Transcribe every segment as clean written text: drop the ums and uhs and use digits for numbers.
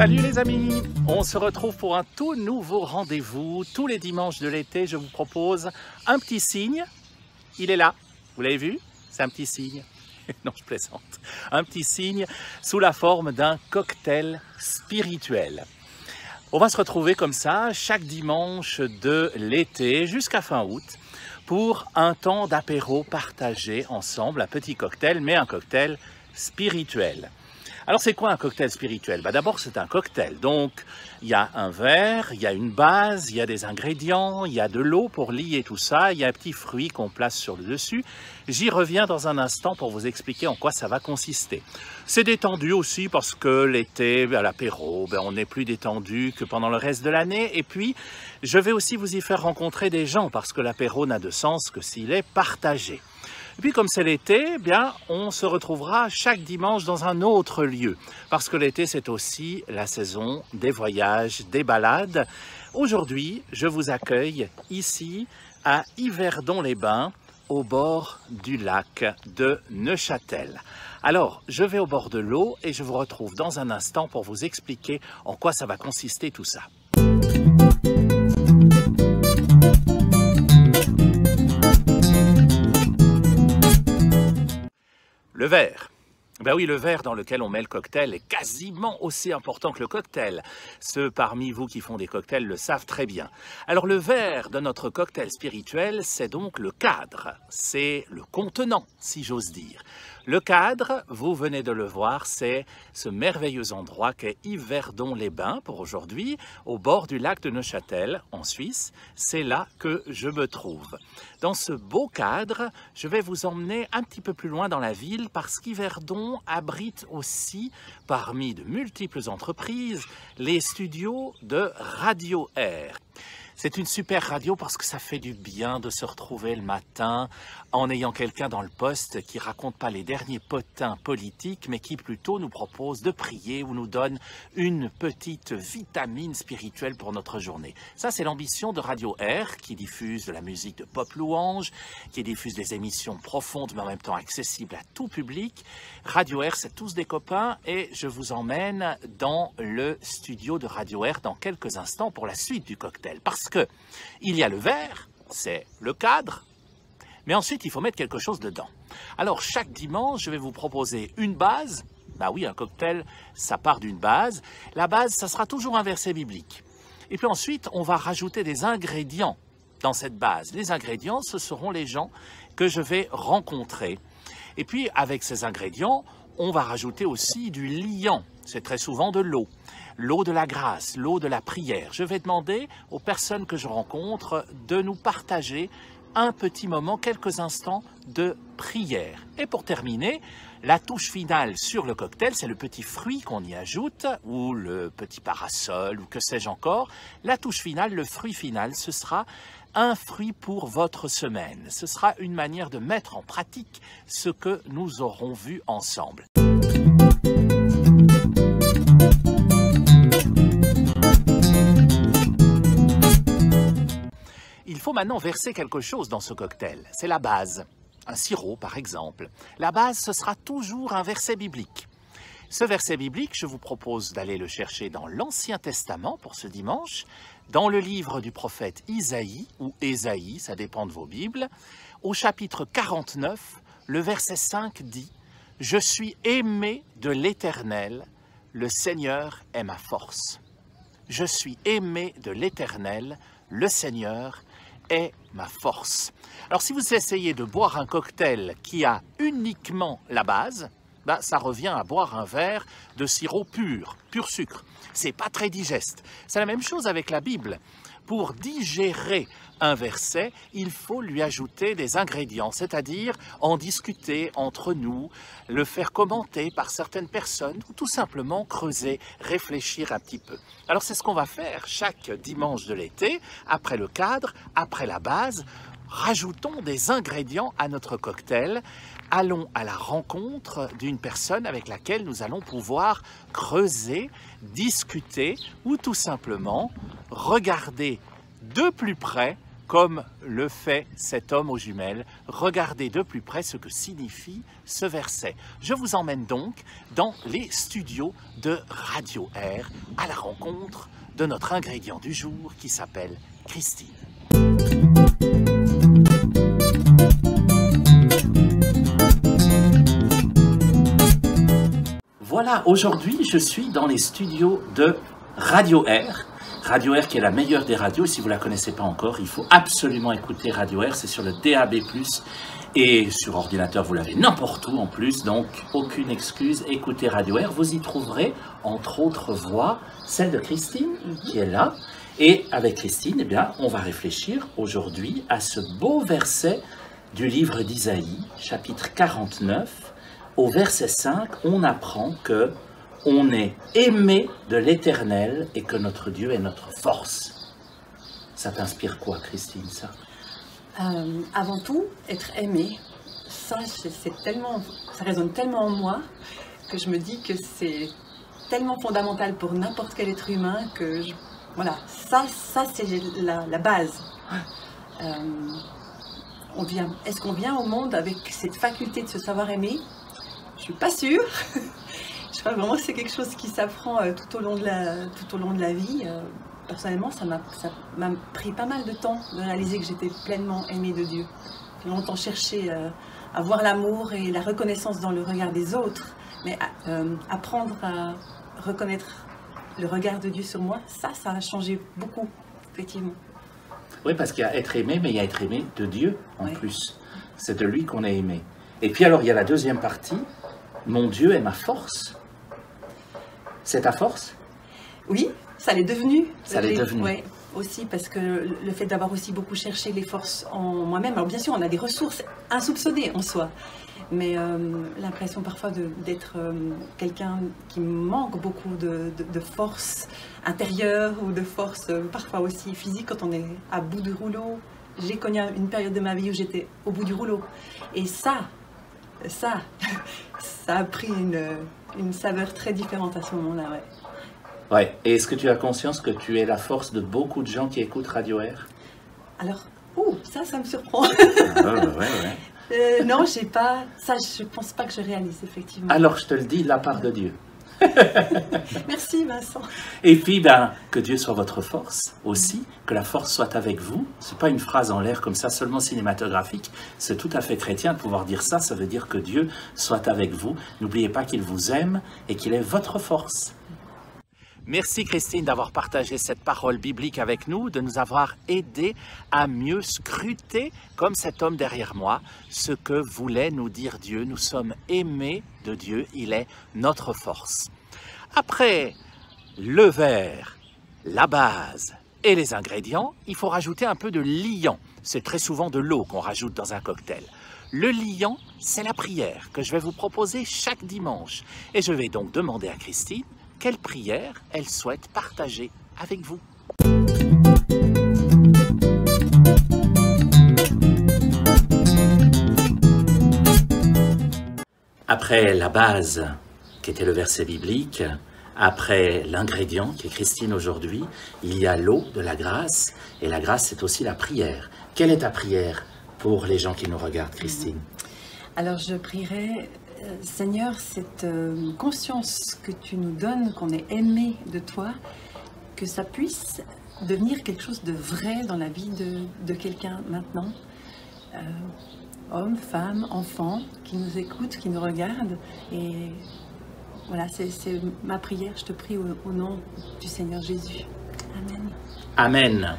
Salut les amis, on se retrouve pour un tout nouveau rendez-vous. Tous les dimanches de l'été, je vous propose un petit signe. Il est là, vous l'avez vu? C'est un petit signe. Non, je plaisante. Un petit signe sous la forme d'un cocktail spirituel. On va se retrouver comme ça chaque dimanche de l'été jusqu'à fin août pour un temps d'apéro partagé ensemble, un petit cocktail, mais un cocktail spirituel. Alors c'est quoi un cocktail spirituel? D'abord c'est un cocktail, donc il y a un verre, il y a une base, il y a des ingrédients, il y a de l'eau pour lier tout ça, il y a un petit fruit qu'on place sur le dessus. J'y reviens dans un instant pour vous expliquer en quoi ça va consister. C'est détendu aussi parce que l'été, à l'apéro, on est plus détendu que pendant le reste de l'année. Et puis je vais aussi vous y faire rencontrer des gens parce que l'apéro n'a de sens que s'il est partagé. Et puis comme c'est l'été, on se retrouvera chaque dimanche dans un autre lieu. Parce que l'été, c'est aussi la saison des voyages, des balades. Aujourd'hui, je vous accueille ici à Yverdon-les-Bains, au bord du lac de Neuchâtel. Alors, je vais au bord de l'eau et je vous retrouve dans un instant pour vous expliquer en quoi ça va consister tout ça. Le verre. Oui, le verre dans lequel on met le cocktail est quasiment aussi important que le cocktail. Ceux parmi vous qui font des cocktails le savent très bien. Alors le verre de notre cocktail spirituel, c'est donc le cadre. C'est le contenant, si j'ose dire. Le cadre, vous venez de le voir, c'est ce merveilleux endroit qu'est Yverdon-les-Bains pour aujourd'hui, au bord du lac de Neuchâtel, en Suisse. C'est là que je me trouve. Dans ce beau cadre, je vais vous emmener un petit peu plus loin dans la ville parce qu'Yverdon abrite aussi, parmi de multiples entreprises, les studios de Radio Air. C'est une super radio parce que ça fait du bien de se retrouver le matin en ayant quelqu'un dans le poste qui raconte pas les derniers potins politiques, mais qui plutôt nous propose de prier ou nous donne une petite vitamine spirituelle pour notre journée. Ça, c'est l'ambition de Radio Air qui diffuse de la musique de pop louange, qui diffuse des émissions profondes mais en même temps accessibles à tout public. Radio Air, c'est tous des copains et je vous emmène dans le studio de Radio Air dans quelques instants pour la suite du cocktail. Parce que il y a le verre, c'est le cadre, mais ensuite il faut mettre quelque chose dedans. Alors chaque dimanche, je vais vous proposer une base. Oui, un cocktail, ça part d'une base. La base, ça sera toujours un verset biblique. Et puis ensuite, on va rajouter des ingrédients dans cette base. Les ingrédients, ce seront les gens que je vais rencontrer. Et puis avec ces ingrédients, on va rajouter aussi du liant. C'est très souvent de l'eau. L'eau de la grâce, l'eau de la prière. Je vais demander aux personnes que je rencontre de nous partager un petit moment, quelques instants de prière. Et pour terminer, la touche finale sur le cocktail, c'est le petit fruit qu'on y ajoute, ou le petit parasol, ou que sais-je encore. La touche finale, le fruit final, ce sera un fruit pour votre semaine. Ce sera une manière de mettre en pratique ce que nous aurons vu ensemble. Il faut maintenant verser quelque chose dans ce cocktail. C'est la base. Un sirop, par exemple. La base, ce sera toujours un verset biblique. Ce verset biblique, je vous propose d'aller le chercher dans l'Ancien Testament pour ce dimanche, dans le livre du prophète Isaïe, ou Ésaïe, ça dépend de vos Bibles. Au chapitre 49, le verset 5 dit « Je suis aimé de l'Éternel, le Seigneur est ma force. Je suis aimé de l'Éternel, le Seigneur est ma force. » Alors si vous essayez de boire un cocktail qui a uniquement la base, ça revient à boire un verre de sirop pur sucre. C'est pas très digeste. C'est la même chose avec la Bible. Pour digérer un verset, il faut lui ajouter des ingrédients, c'est-à-dire en discuter entre nous, le faire commenter par certaines personnes ou tout simplement creuser, réfléchir un petit peu. Alors c'est ce qu'on va faire chaque dimanche de l'été, après le cadre, après la base. Rajoutons des ingrédients à notre cocktail. Allons à la rencontre d'une personne avec laquelle nous allons pouvoir creuser, discuter ou tout simplement regarder de plus près comme le fait cet homme aux jumelles. Regardez de plus près ce que signifie ce verset. Je vous emmène donc dans les studios de Radio Air à la rencontre de notre ingrédient du jour qui s'appelle Christine. Voilà, aujourd'hui je suis dans les studios de Radio Air. Radio Air qui est la meilleure des radios. Si vous ne la connaissez pas encore, il faut absolument écouter Radio Air. C'est sur le DAB+. Et sur ordinateur, vous l'avez n'importe où en plus. Donc, aucune excuse. Écoutez Radio Air. Vous y trouverez, entre autres voix, celle de Christine qui est là. Et avec Christine, eh bien, on va réfléchir aujourd'hui à ce beau verset du livre d'Isaïe, chapitre 49. Au verset 5, on apprend que on est aimé de l'Éternel et que notre Dieu est notre force. Ça t'inspire quoi, Christine, ça? Avant tout, être aimé, ça résonne tellement en moi que je me dis que c'est tellement fondamental pour n'importe quel être humain que, voilà, ça c'est la base. Est-ce qu'on vient au monde avec cette faculté de se savoir aimer? Je suis pas sûre. Je crois vraiment que c'est quelque chose qui s'apprend tout au long de la vie. Personnellement, ça m'a pris pas mal de temps de réaliser que j'étais pleinement aimée de Dieu. J'ai longtemps cherché à voir l'amour et la reconnaissance dans le regard des autres, mais apprendre à reconnaître le regard de Dieu sur moi, ça a changé beaucoup, effectivement. Oui, parce qu'il y a être aimé, mais il y a être aimé de Dieu en plus. C'est de lui qu'on est aimé. Et puis alors, il y a la deuxième partie. Mon Dieu est ma force. C'est ta force? Oui, ça l'est devenu. Ça l'est devenu. Oui, aussi parce que le fait d'avoir aussi beaucoup cherché les forces en moi-même. Alors bien sûr, on a des ressources insoupçonnées en soi, mais l'impression parfois d'être quelqu'un qui manque beaucoup de force intérieure ou de force parfois aussi physique quand on est à bout du rouleau. J'ai connu une période de ma vie où j'étais au bout du rouleau. Et ça a pris une saveur très différente à ce moment-là, ouais. Ouais. Et est-ce que tu as conscience que tu es la force de beaucoup de gens qui écoutent Radio Air? Alors, ça me surprend. Ouais. Non, j'ai pas. Ça, je pense pas que je réalise, effectivement. Alors, je te le dis, de la part de Dieu. Merci, Vincent. Et puis, que Dieu soit votre force aussi, que la force soit avec vous. C'est pas une phrase en l'air comme ça, seulement cinématographique. C'est tout à fait chrétien de pouvoir dire ça. Ça veut dire que Dieu soit avec vous. N'oubliez pas qu'il vous aime et qu'il est votre force. Merci Christine d'avoir partagé cette parole biblique avec nous, de nous avoir aidé à mieux scruter, comme cet homme derrière moi, ce que voulait nous dire Dieu. Nous sommes aimés de Dieu, il est notre force. Après le verre, la base et les ingrédients, il faut rajouter un peu de liant. C'est très souvent de l'eau qu'on rajoute dans un cocktail. Le liant, c'est la prière que je vais vous proposer chaque dimanche. Et je vais donc demander à Christine quelle prière elle souhaite partager avec vous. Après la base, qui était le verset biblique, après l'ingrédient, qui est Christine aujourd'hui, il y a l'eau de la grâce, et la grâce, c'est aussi la prière. Quelle est ta prière pour les gens qui nous regardent, Christine? Alors, je prierai... Seigneur, cette conscience que tu nous donnes, qu'on est aimé de toi, que ça puisse devenir quelque chose de vrai dans la vie de quelqu'un maintenant, homme, femme, enfant, qui nous écoute, qui nous regarde. Et voilà, c'est ma prière, je te prie au nom du Seigneur Jésus. Amen. Amen.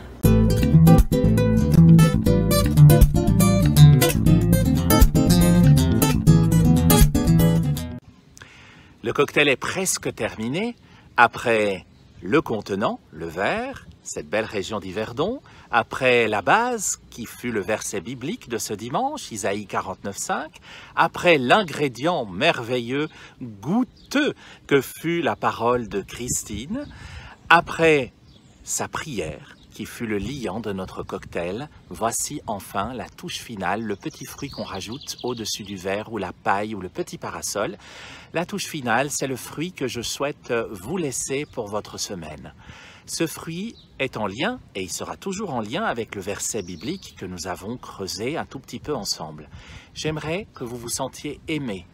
Le cocktail est presque terminé. Après le contenant, le verre, cette belle région d'Yverdon, après la base, qui fut le verset biblique de ce dimanche, Isaïe 49,5, après l'ingrédient merveilleux, goûteux, que fut la parole de Christine, après sa prière, qui fut le liant de notre cocktail, voici enfin la touche finale, le petit fruit qu'on rajoute au-dessus du verre, ou la paille, ou le petit parasol. La touche finale, c'est le fruit que je souhaite vous laisser pour votre semaine. Ce fruit est en lien, et il sera toujours en lien avec le verset biblique que nous avons creusé un tout petit peu ensemble. J'aimerais que vous vous sentiez aimé.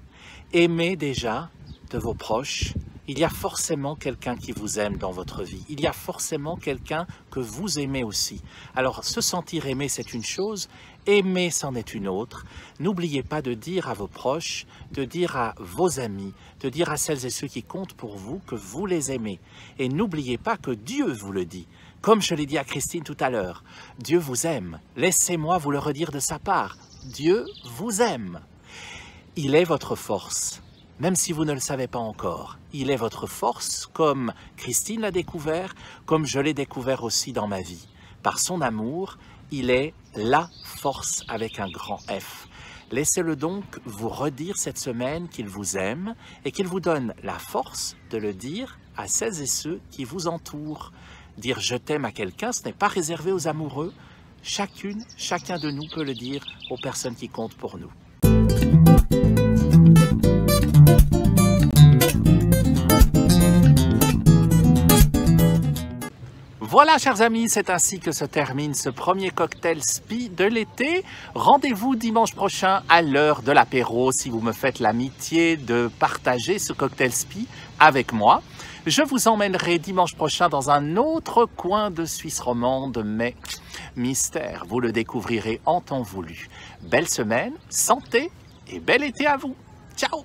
Aimé déjà de vos proches. Il y a forcément quelqu'un qui vous aime dans votre vie. Il y a forcément quelqu'un que vous aimez aussi. Alors, se sentir aimé, c'est une chose. Aimer, c'en est une autre. N'oubliez pas de dire à vos proches, de dire à vos amis, de dire à celles et ceux qui comptent pour vous que vous les aimez. Et n'oubliez pas que Dieu vous le dit. Comme je l'ai dit à Christine tout à l'heure, Dieu vous aime. Laissez-moi vous le redire de sa part. Dieu vous aime. Il est votre force. Même si vous ne le savez pas encore, il est votre force, comme Christine l'a découvert, comme je l'ai découvert aussi dans ma vie. Par son amour, il est la force avec un grand F. Laissez-le donc vous redire cette semaine qu'il vous aime et qu'il vous donne la force de le dire à celles et ceux qui vous entourent. Dire « je t'aime » à quelqu'un, ce n'est pas réservé aux amoureux. Chacune, chacun de nous peut le dire aux personnes qui comptent pour nous. Voilà, chers amis, c'est ainsi que se termine ce premier cocktail SPI de l'été. Rendez-vous dimanche prochain à l'heure de l'apéro si vous me faites l'amitié de partager ce cocktail SPI avec moi. Je vous emmènerai dimanche prochain dans un autre coin de Suisse romande, mais mystère, vous le découvrirez en temps voulu. Belle semaine, santé et bel été à vous. Ciao!